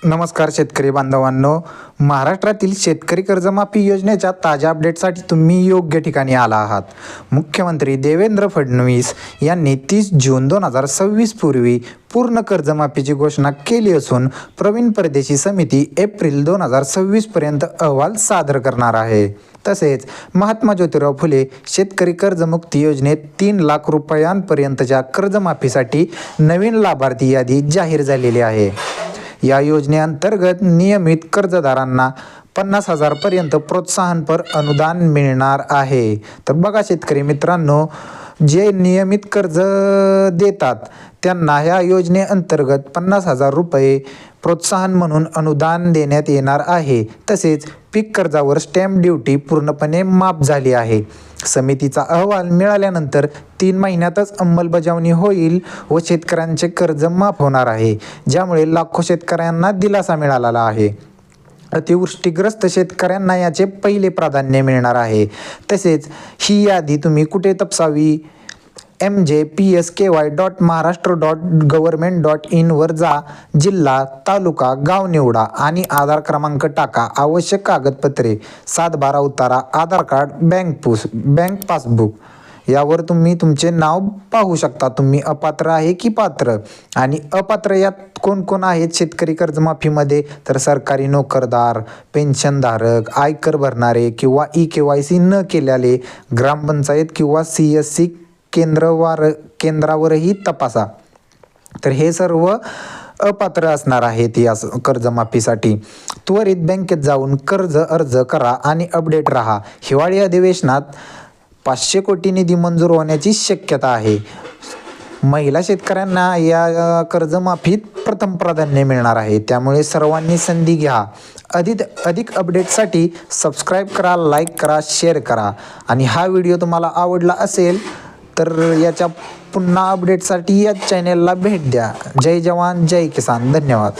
नमस्कार शेतकरी बांधवांनो, महाराष्ट्रातील शेतकरी कर्जमाफी योजनेच्या ताज्या अपडेटसाठी तुम्ही योग्य ठिकाणी आला आहात. मुख्यमंत्री देवेंद्र फडणवीस यांनी 30 जून 2026 पूर्वी पूर्ण कर्जमाफीची घोषणा केली असून प्रवीण परदेशी समिती एप्रिल 2026 पर्यंत अहवाल सादर करणार आहे. तसेच महात्मा ज्योतिराव फुले शेतकरी कर्जमुक्ती योजनेत 3 लाख रुपयांपर्यंतच्या कर्जमाफीसाठी नवीन लाभार्थी यादी जाहीर झालेली आहे. या योजनेअंतर्गत नियमित कर्जदारांना 50,000 पर्यंत प्रोत्साहनपर अनुदान मिळणार आहे. तर बघा शेतकरी मित्रांनो, जे नियमित कर्ज देतात त्यांना ह्या योजनेअंतर्गत 50,000 रुपये प्रोत्साहन म्हणून अनुदान देण्यात येणार आहे. तसेच पीक कर्जावर स्टॅम्प ड्युटी पूर्णपणे माफ झाली आहे. समितीचा अहवाल मिळाल्यानंतर 3 महिन्यातच अंमलबजावणी होईल व शेतकऱ्यांचे कर्ज माफ होणार आहे, ज्यामुळे लाखो शेतकऱ्यांना दिलासा मिळालेला आहे. अतिवृष्टीग्रस्त शेतकऱ्यांना याचे पहिले प्राधान्य मिळणार आहे. तसेच ही यादी तुम्ही कुठे तपासावी? mjpsky.maharashtra.government.in वर जा, जिल्हा, तालुका, गाव निवडा आणि आधार क्रमांक टाका. आवश्यक कागदपत्रे 7/12 उतारा, आधार कार्ड, बँक पासबुक यावर तुम्ही तुमचे नाव पाहू शकता. तुम्ही अपात्र आहे की पात्र, आणि अपात्र यात कोण कोण आहेत शेतकरी कर्जमाफीमध्ये? तर सरकारी नोकरदार, पेन्शनधारक, आयकर भरणारे किंवा KYC न केलेले, ग्रामपंचायत किंवा CSC केंद्रावरही तपासा. तर हे सर्व अपात्र असणार आहेत या कर्जमाफीसाठी. त्वरित बँकेत जाऊन कर्ज अर्ज करा आणि अपडेट राहा. हिवाळी अधिवेशनात 500 कोटी निधी मंजूर होण्याची शक्यता आहे. महिला शेतकऱ्यांना या कर्जमाफीत प्रथम प्राधान्य मिळणार आहे, त्यामुळे सर्वांनी संधी घ्या. अधिक अपडेटसाठी सबस्क्राईब करा, लाईक करा, शेअर करा. आणि हा व्हिडिओ तुम्हाला आवडला असेल तर याच्या पुन्हा अपडेटसाठी या चॅनेलला भेट द्या. जय जवान, जय किसान. धन्यवाद.